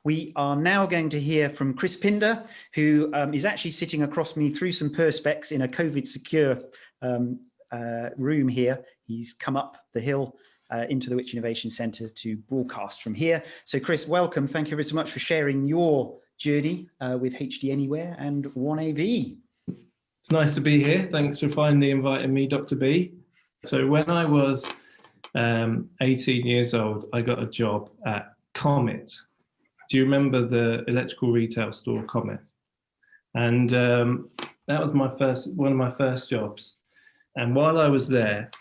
We are now going to hear from Chris Pinder, who is actually sitting across me through some perspex in a COVID secure room here. He's come up the hill into the Which Innovation Centre to broadcast from here. So Chris, welcome. Thank you very so much for sharing your journey with HD Anywhere and 1AV. It's nice to be here. Thanks for finally inviting me, Dr. B. So when I was 18 years old, I got a job at Comet. Do you remember the electrical retail store Comet? And that was one of my first jobs. And while I was there,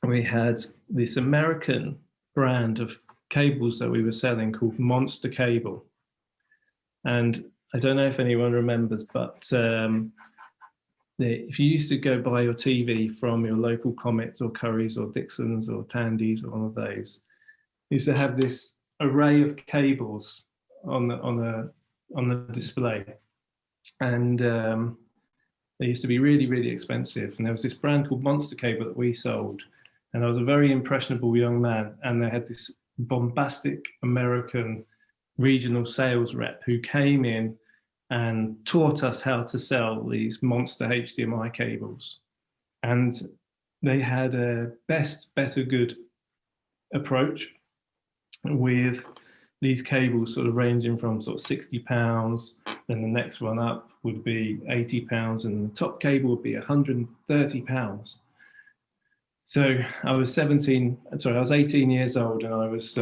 we had this American brand of cables that we were selling called Monster Cable. And I don't know if anyone remembers, but if you used to go buy your TV from your local Comet or Currys or Dixons or Tandys or one of those, you used to have this array of cables on the display, and they used to be really, really expensive. And there was this brand called Monster Cable that we sold, and I was a very impressionable young man, and they had this bombastic American regional sales rep who came in and taught us how to sell these monster HDMI cables. And they had a best, better, good approach with these cables sort of ranging from sort of £60, then the next one up would be £80, and the top cable would be £130. So I was 18 years old, and I was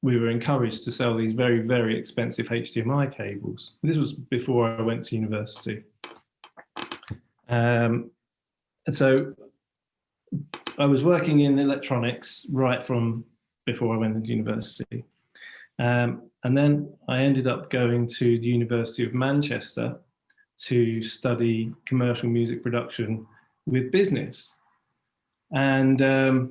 we were encouraged to sell these very, very expensive HDMI cables. This was before I went to university. So I was working in electronics right from before I went to university. And then I ended up going to the University of Manchester to study commercial music production with business. And to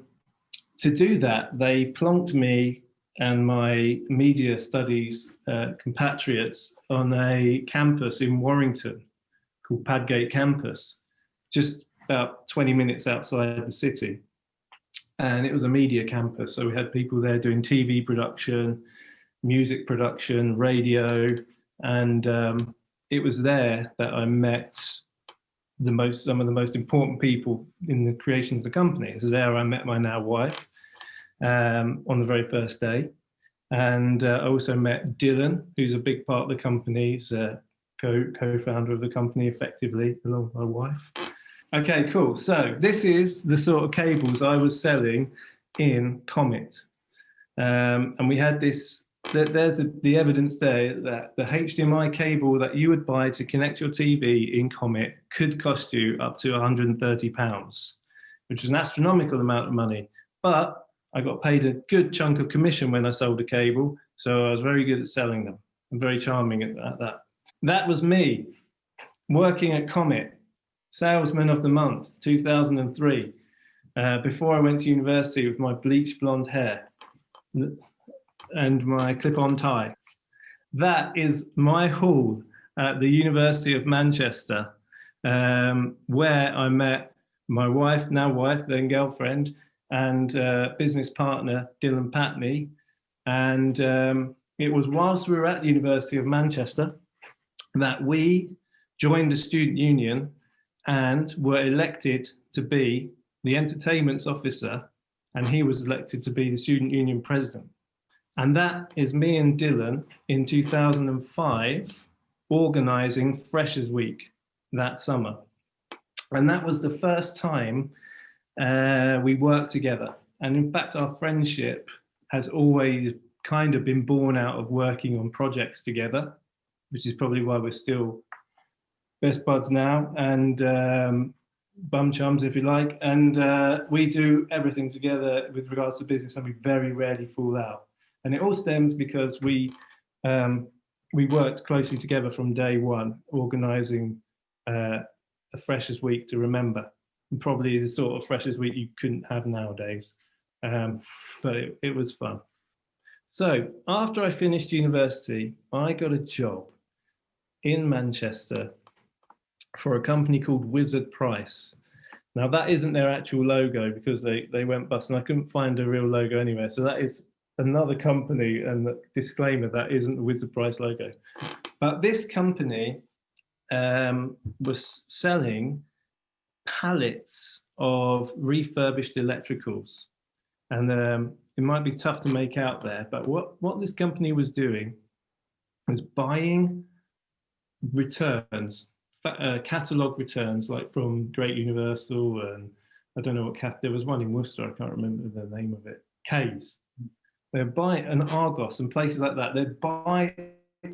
do that, they plonked me and my media studies compatriots on a campus in Warrington called Padgate Campus, just about 20 minutes outside the city. And it was a media campus, so we had people there doing TV production, music production, radio, and it was there that I met some of the most important people in the creation of the company. This is there I met my now wife on the very first day. And I also met Dylan, who's a big part of the company. He's a co-founder of the company, effectively, along with my wife. Okay, cool. So this is the sort of cables I was selling in Comet. And we had this, there's the evidence there that the HDMI cable that you would buy to connect your TV in Comet could cost you up to £130, which is an astronomical amount of money. But I got paid a good chunk of commission when I sold a cable, so I was very good at selling them. I'm very charming at that. That was me, working at Comet, Salesman of the Month, 2003, before I went to university with my bleached blonde hair and my clip-on tie. That is my hall at the University of Manchester, where I met my wife, now wife, then girlfriend, and business partner, Dylan Patney. And it was whilst we were at the University of Manchester that we joined the student union and were elected to be the entertainments officer, and he was elected to be the student union president. And that is me and Dylan in 2005 organising Freshers Week that summer. And that was the first time we worked together. And in fact, our friendship has always kind of been born out of working on projects together, which is probably why we're still best buds now, and bum chums, if you like. And we do everything together with regards to business, and we very rarely fall out. And it all stems because we worked closely together from day one, organising a Freshers Week to remember. And probably the sort of Freshers Week you couldn't have nowadays, but it was fun. So after I finished university, I got a job in Manchester for a company called Wizard Price. Now that isn't their actual logo because they went bust, and I couldn't find a real logo anywhere. So that is another company, and the disclaimer, that isn't the Wizard Price logo. But this company was selling pallets of refurbished electricals. And it might be tough to make out there, but what this company was doing was buying returns, catalogue returns, like from Great Universal, and I don't know what there was one in Worcester, I can't remember the name of it, K's. They'd buy an Argos and places like that. They'd buy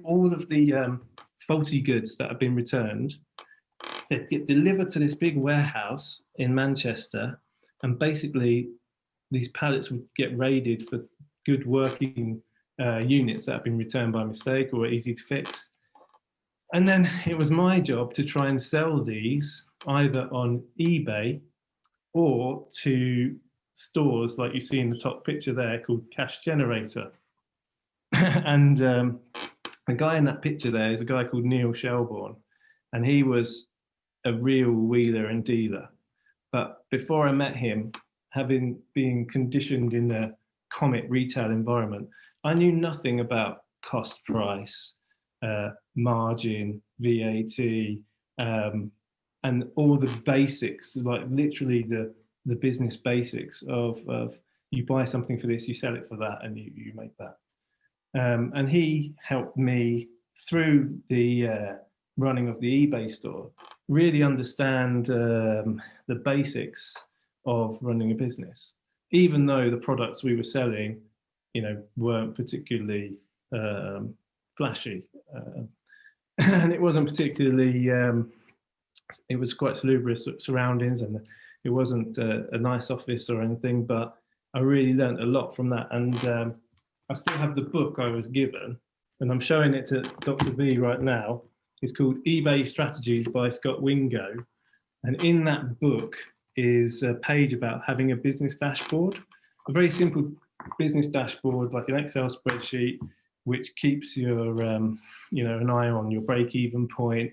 all of the faulty goods that have been returned. They'd get delivered to this big warehouse in Manchester, and basically these pallets would get raided for good working units that have been returned by mistake or easy to fix. And then it was my job to try and sell these either on eBay or to stores like you see in the top picture there called Cash Generator. And the guy in that picture there is a guy called Neil Shelbourne, and he was a real wheeler and dealer. But before I met him, having been conditioned in a Comet retail environment, I knew nothing about cost price, margin, VAT, and all the basics, like literally the business basics of you buy something for this, you sell it for that, and you make that. And he helped me through the running of the eBay store really understand the basics of running a business, even though the products we were selling, weren't particularly flashy, and it wasn't particularly. It was quite salubrious surroundings, and it wasn't a nice office or anything. But I really learned a lot from that, and I still have the book I was given, and I'm showing it to Dr. V right now. It's called eBay Strategies by Scott Wingo, and in that book is a page about having a business dashboard, a very simple business dashboard, like an Excel spreadsheet, which keeps your, an eye on your break-even point,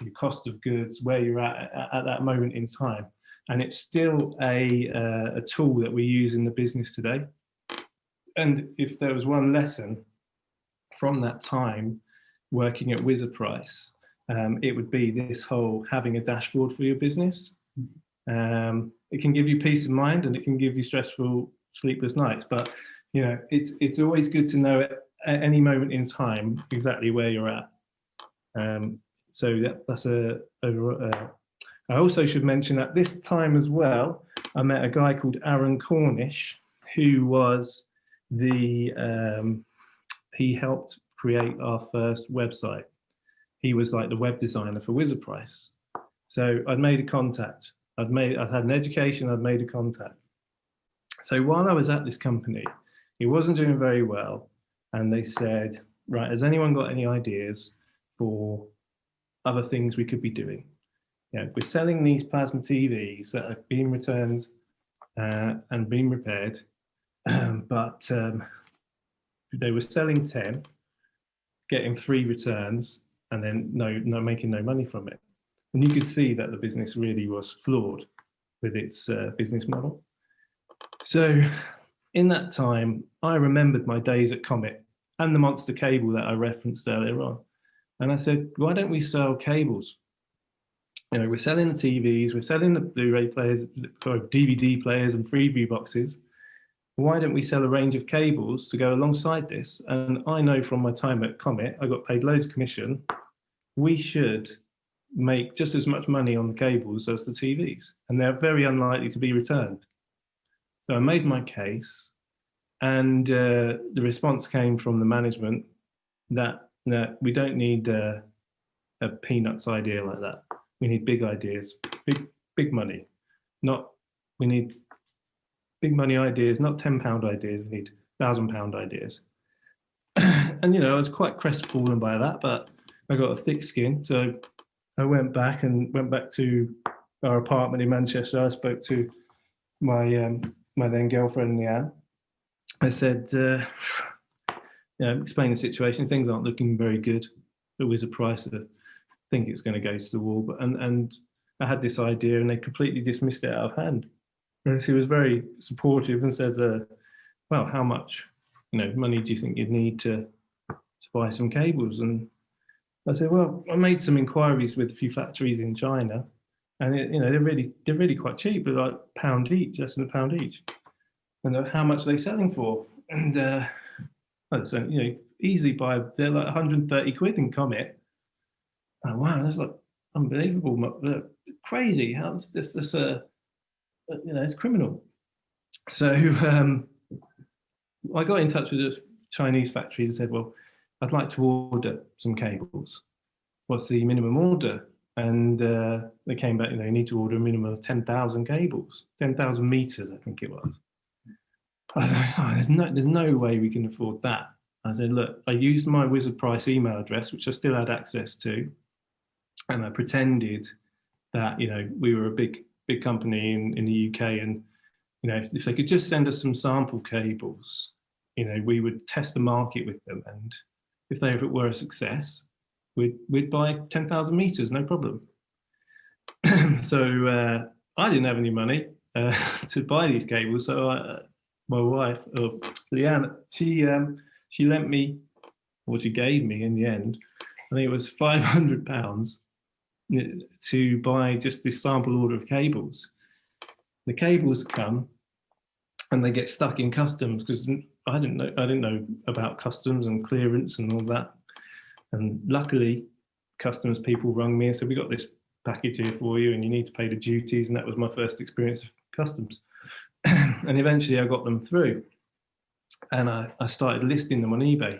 your cost of goods, where you're at that moment in time. And it's still a tool that we use in the business today. And if there was one lesson from that time working at Wizard Price, it would be this whole having a dashboard for your business. It can give you peace of mind, and it can give you stressful, sleepless nights. But it's always good to know at any moment in time exactly where you're at. So that's I also should mention at this time as well, I met a guy called Aaron Cornish, who was he helped create our first website. He was like the web designer for Wizard Price. So I'd made a contact. I'd had an education, I'd made a contact. So while I was at this company, it wasn't doing very well. And they said, right, has anyone got any ideas for other things we could be doing? We're selling these plasma TVs that are being returned and being repaired, but they were selling 10, getting 3 returns, and then making no money from it. And you could see that the business really was flawed with its business model. So in that time, I remembered my days at Comet and the monster cable that I referenced earlier on. And I said, why don't we sell cables? We're selling the TVs, we're selling the Blu-ray players, or DVD players and Freeview boxes. Why don't we sell a range of cables to go alongside this? And I know from my time at Comet, I got paid loads of commission. We should make just as much money on the cables as the TVs, and they're very unlikely to be returned. So I made my case, and the response came from the management that we don't need a peanuts idea like that. We need big ideas, big money. We need big money ideas, not £10 ideas. We need £1,000 ideas. And I was quite crestfallen by that, but I got a thick skin. So I went back to our apartment in Manchester. I spoke to my then girlfriend, Leanne. I said, explain the situation. Things aren't looking very good. There was a price that I think it's going to go to the wall. But and I had this idea, and they completely dismissed it out of hand. And she was very supportive and said, well, how much? money do you think you'd need to buy some cables? And I said, well, I made some inquiries with a few factories in China, and they're really quite cheap, but like £1 each, less than £1 each. And how much are they selling for? And so easily buy, they're like 130 quid in Comet. Oh wow, that's like unbelievable, crazy. How's this? It's criminal. So I got in touch with a Chinese factory and said, well, I'd like to order some cables. What's the minimum order? And they came back, you need to order a minimum of 10,000 cables, 10,000 meters, I think it was. I thought, there's no way we can afford that. I said, look, I used my Wizard Price email address, which I still had access to, and I pretended that we were a big company in the UK, and if they could just send us some sample cables, we would test the market with them, and if it were a success, we'd buy 10,000 meters, no problem. So I didn't have any money to buy these cables, so my wife, Leanne, she lent me, or she gave me in the end, I think it was £500 to buy just this sample order of cables. The cables come and they get stuck in customs, because I didn't know about customs and clearance and all that. And luckily, customs people rung me and said, we got this package here for you and you need to pay the duties. And that was my first experience of customs. And eventually I got them through, and I started listing them on eBay,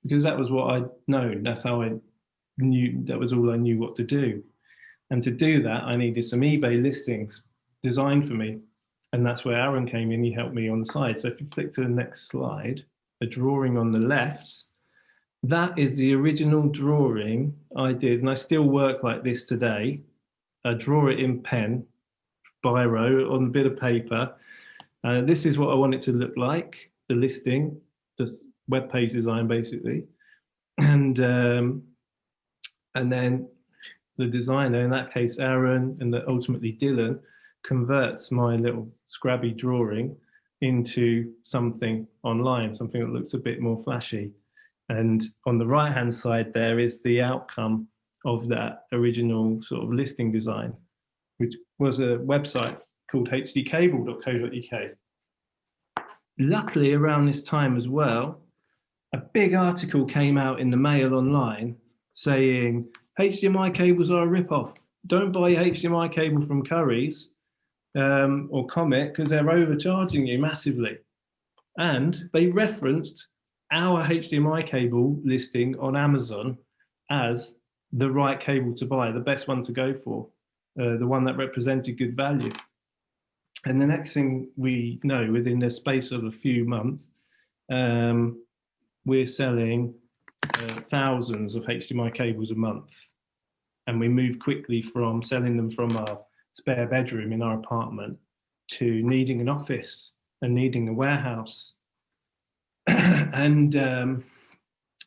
because that was what I'd known. That's how I knew, that was all I knew what to do. And to do that, I needed some eBay listings designed for me. And that's where Aaron came in. He helped me on the side. So if you flick to the next slide, the drawing on the left, that is the original drawing I did. And I still work like this today. I draw it in pen, biro, on a bit of paper. This is what I want it to look like, the listing, just web page design basically. And then the designer, in that case Aaron, and ultimately Dylan, converts my little scrabby drawing into something online, something that looks a bit more flashy. And on the right hand side there is the outcome of that original sort of listing design, which was a website called hdcable.co.uk. Luckily, around this time as well, a big article came out in the Mail online saying HDMI cables are a rip-off. Don't buy a HDMI cable from Curry's or Comet, because they're overcharging you massively. And they referenced our HDMI cable listing on Amazon as the right cable to buy, the best one to go for, the one that represented good value. And the next thing we know, within the space of a few months, we're selling thousands of HDMI cables a month. And we move quickly from selling them from our spare bedroom in our apartment to needing an office and needing a warehouse. And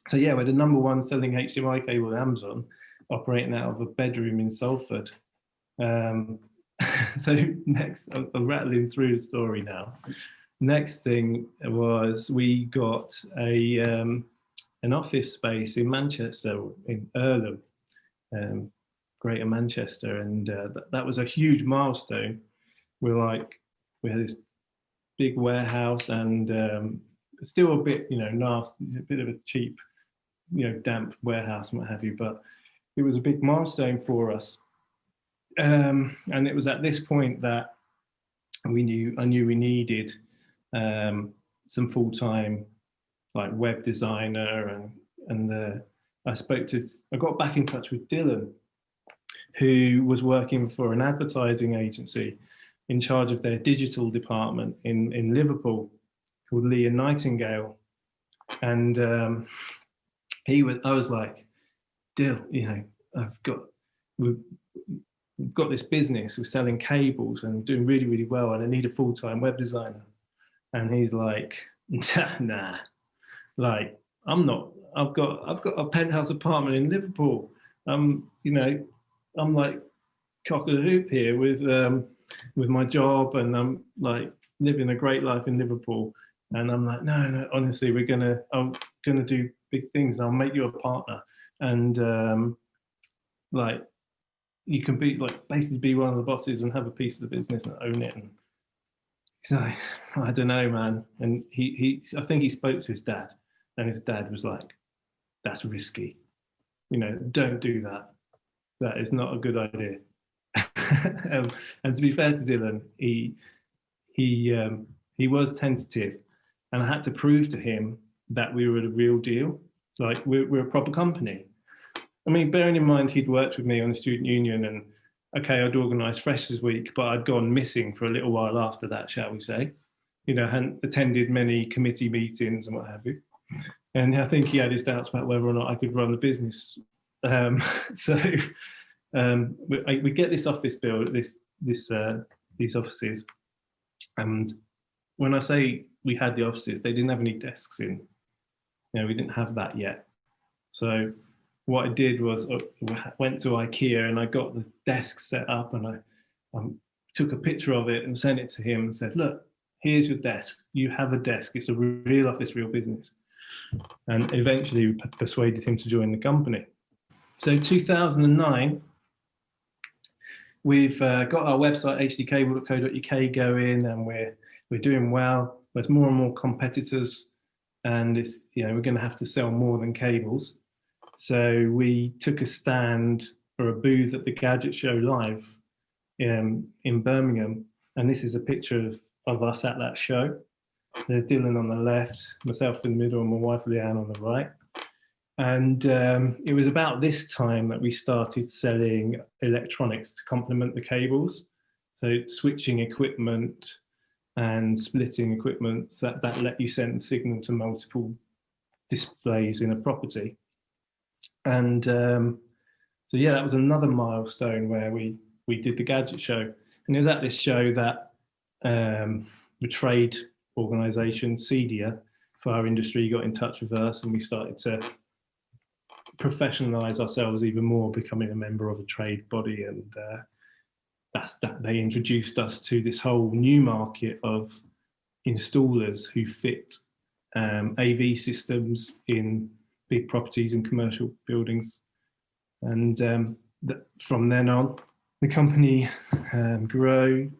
so yeah, we're the #1 selling HDMI cable at Amazon, operating out of a bedroom in Salford. So next, I'm rattling through the story now. Next thing was we got an office space in Manchester, in Earlham, Greater Manchester, and that was a huge milestone. We had this big warehouse, and still a bit, nasty, a bit of a cheap, damp warehouse and what have you, but it was a big milestone for us. And it was at this point that I knew we needed some full-time web designer, and I got back in touch with Dylan, who was working for an advertising agency in charge of their digital department in Liverpool, called Leah Nightingale. And I was like, Dill, we've got this business, we're selling cables and doing really, really well, and I need a full-time web designer. And he's like, nah, I'm not, I've got a penthouse apartment in Liverpool. I'm like cock of the hoop here with my job, and I'm like living a great life in Liverpool. And I'm like, no, honestly, I'm gonna do big things. I'll make you a partner, and like you can be like basically be one of the bosses and have a piece of the business and own it. And he's like, I don't know, man. And I think he spoke to his dad, and his dad was like, that's risky. Don't do that. That is not a good idea. And to be fair to Dylan, he was tentative, and I had to prove to him that we were the real deal. Like we're a proper company. I mean, bearing in mind he'd worked with me on the student union, and okay, I'd organised Freshers Week, but I'd gone missing for a little while after that, shall we say? Hadn't attended many committee meetings and what have you. And I think he had his doubts about whether or not I could run the business. So we get this office build, these offices, and when I say we had the offices, they didn't have any desks in. We didn't have that yet. So what I did was I went to IKEA and I got the desk set up, and I took a picture of it and sent it to him and said, look, here's your desk. You have a desk. It's a real office, real business. And eventually persuaded him to join the company. So 2009, we've got our website, hdcable.co.uk, going, and we're doing well. There's more and more competitors, and it's we're going to have to sell more than cables. So we took a stand for a booth at the Gadget Show Live in Birmingham, and this is a picture of us at that show. There's Dylan on the left, myself in the middle, and my wife Leanne on the right. And it was about this time that we started selling electronics to complement the cables. So switching equipment and splitting equipment that let you send the signal to multiple displays in a property. And so yeah, that was another milestone where we did the Gadget Show. And it was at this show that the trade organisation, CEDIA, for our industry, got in touch with us, and we started to professionalise ourselves even more, becoming a member of a trade body. And they introduced us to this whole new market of installers who fit AV systems in big properties and commercial buildings. And from then on, the company grew,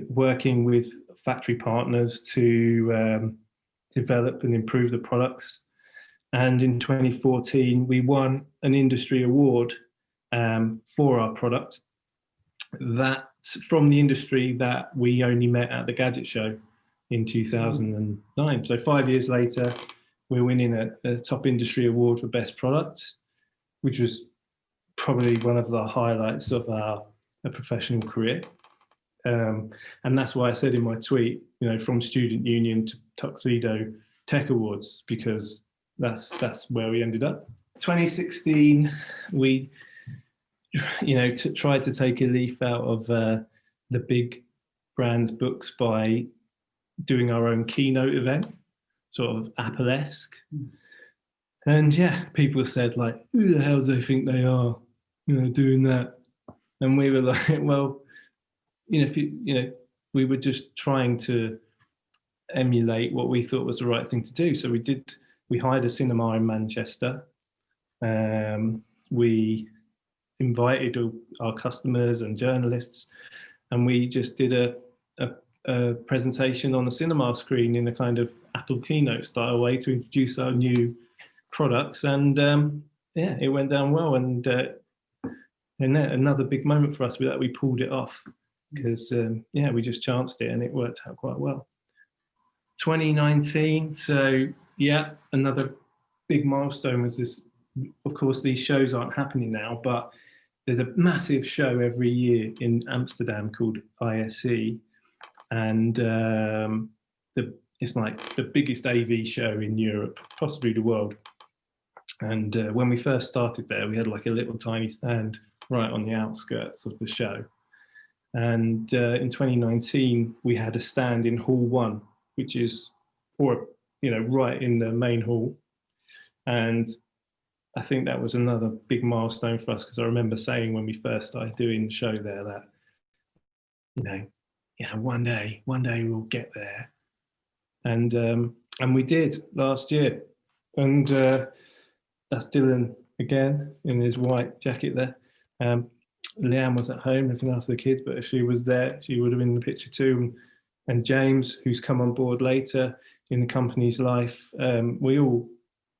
working with factory partners to develop and improve the products. And in 2014, we won an industry award for our product from the industry that we only met at the Gadget Show in 2009. So 5 years later, we're winning a top industry award for best product, which was probably one of the highlights of our professional career. And that's why I said in my tweet, from student union to Tuxedo Tech Awards, because that's where we ended up. 2016, we tried to take a leaf out of the big brands' books by doing our own keynote event, sort of Apple-esque. And yeah, people said, like, who the hell do they think they are, doing that? And we were like, well, we were just trying to emulate what we thought was the right thing to do. So we hired a cinema in Manchester. We invited our customers and journalists, and we just did a presentation on the cinema screen in a kind of Apple keynote style way to introduce our new products. And yeah, it went down well. And another big moment for us was that we pulled it off, because yeah, we just chanced it and it worked out quite well. 2019, so yeah, another big milestone was this. Of course, these shows aren't happening now, but there's a massive show every year in Amsterdam called ISE, and it's like the biggest AV show in Europe, possibly the world. And when we first started there, we had like a little tiny stand right on the outskirts of the show. And in 2019, we had a stand in Hall 1, which is, right in the main hall. And I think that was another big milestone for us, because I remember saying when we first started doing the show there that, one day we'll get there. And we did last year. And that's Dylan again in his white jacket there. Leanne was at home looking after the kids, but if she was there, she would have been in the picture too. And James, who's come on board later in the company's life, we all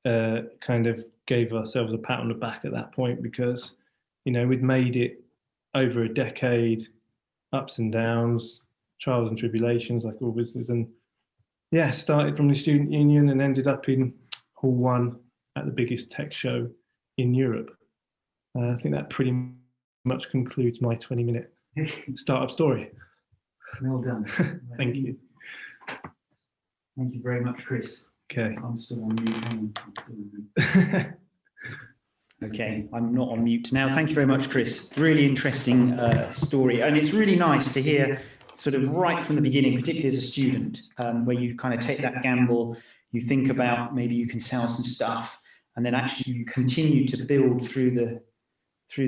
kind of gave ourselves a pat on the back at that point, because, we'd made it over a decade, ups and downs, trials and tribulations, like all business. And yeah, started from the student union and ended up in Hall 1 at the biggest tech show in Europe. I think that pretty much concludes my 20-minute startup story. Well done. Thank you. Thank you very much, Chris. Okay. I'm still on mute. Okay, I'm not on mute now. Thank you very much, Chris. Really interesting story. And it's really nice to hear sort of right from the beginning, particularly as a student, where you kind of take that gamble, you think about maybe you can sell some stuff, and then actually you continue to build through the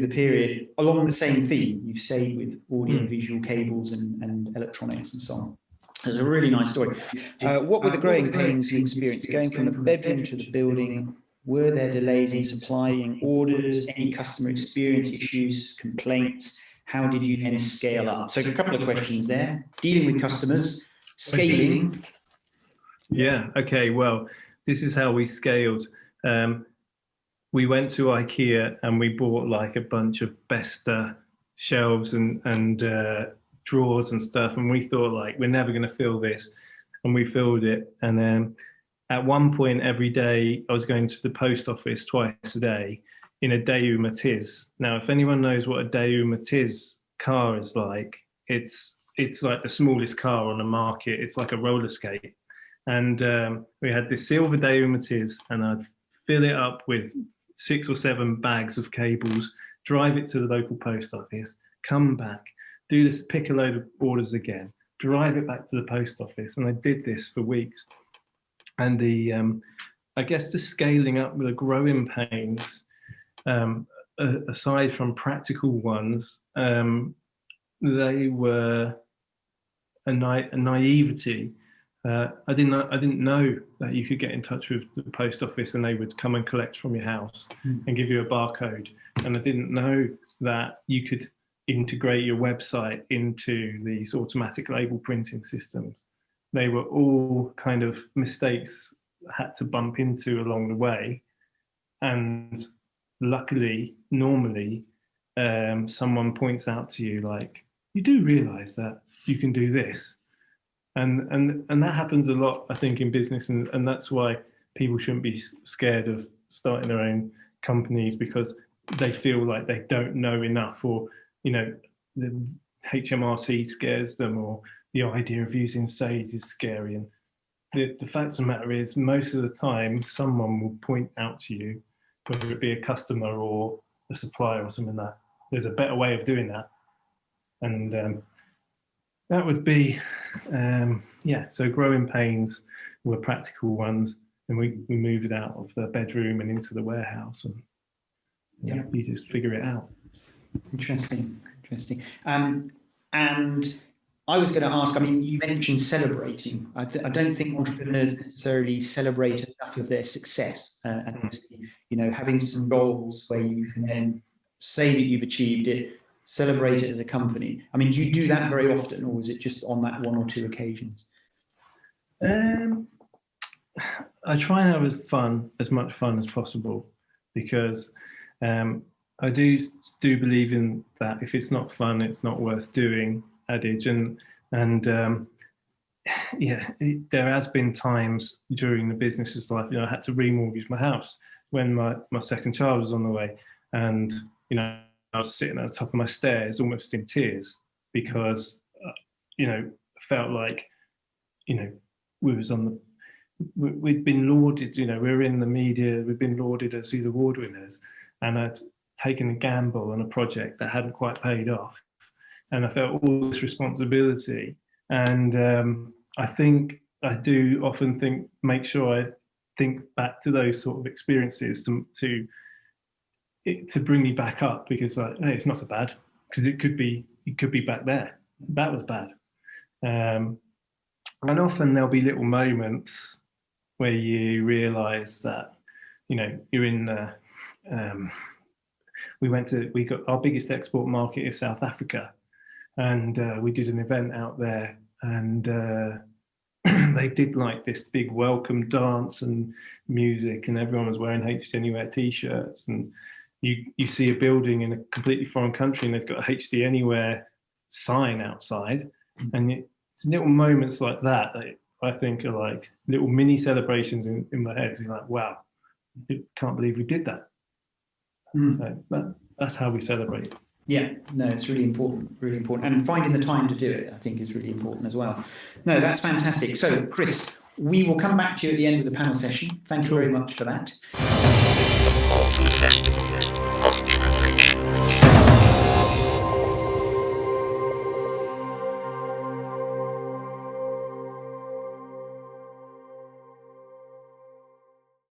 period along the same theme. You've stayed with audio visual cables and electronics and so on. It's a really nice story. What were the growing pains you experienced going from the bedroom to the building? Were there delays in supplying orders, any customer experience issues, complaints? How did you then scale up? So a couple of questions there. Dealing with customers, scaling. Yeah, okay, well, this is how we scaled. We went to IKEA and we bought like a bunch of Besta shelves and drawers and stuff, and we thought, like, we're never going to fill this, and we filled it. And then at one point every day I was going to the post office twice a day in a Daewoo Matiz. Now, if anyone knows what a Daewoo Matiz car is like, it's like the smallest car on the market. It's like a roller skate. And we had this silver Daewoo Matiz, and I'd fill it up with 6 or 7 bags of cables, drive it to the local post office, come back, do this, pick a load of orders again, drive it back to the post office. And I did this for weeks. And the, I guess the scaling up, the growing pains, aside from practical ones, they were a naivety. I didn't know that you could get in touch with the post office and they would come and collect from your house and give you a barcode. And I didn't know that you could integrate your website into these automatic label printing systems. They were all kind of mistakes I had to bump into along the way. And luckily, normally, someone points out to you, like, you do realize that you can do this. And that happens a lot, I think, in business. And that's why people shouldn't be scared of starting their own companies, because they feel like they don't know enough, or, the HMRC scares them, or the idea of using Sage is scary. And the fact of the matter is, most of the time, someone will point out to you, whether it be a customer or a supplier or something, that there's a better way of doing that. And that would be, so growing pains were practical ones. And we moved it out of the bedroom and into the warehouse. And you just figure it out. Interesting. And I was going to ask, I mean, you mentioned celebrating. I don't think entrepreneurs necessarily celebrate enough of their success. And obviously, having some goals where you can then say that you've achieved it, celebrate it as a company. I mean, do you do that very often, or is it just on that 1 or 2 occasions? I try and have as much fun as possible, because I do believe in that if it's not fun, it's not worth doing adage. And there has been times during the business's life, I had to remortgage my house when my second child was on the way. And, I was sitting at the top of my stairs almost in tears, because, felt like, we'd been lauded, we were in the media, we'd been lauded as these award winners, and I'd taken a gamble on a project that hadn't quite paid off. And I felt all this responsibility. And I think I do often make sure I think back to those sort of experiences to bring me back up, because hey, it's not so bad, because it could be back there. That was bad. And often there'll be little moments where you realise that, you know, you're in the, we got our biggest export market is South Africa, and we did an event out there, and they did like this big welcome dance and music, and everyone was wearing HD Anywhere t-shirts, and you see a building in a completely foreign country and they've got a HD Anywhere sign outside, and it's little moments like that that I think are like little mini celebrations in my head. You're like, wow, I can't believe we did that. So that's how we celebrate. Yeah, no, it's really important, and finding the time to do it, I think, is really important as well. No, that's fantastic. So, Chris, we will come back to you at the end of the panel session. Thank you very much for that.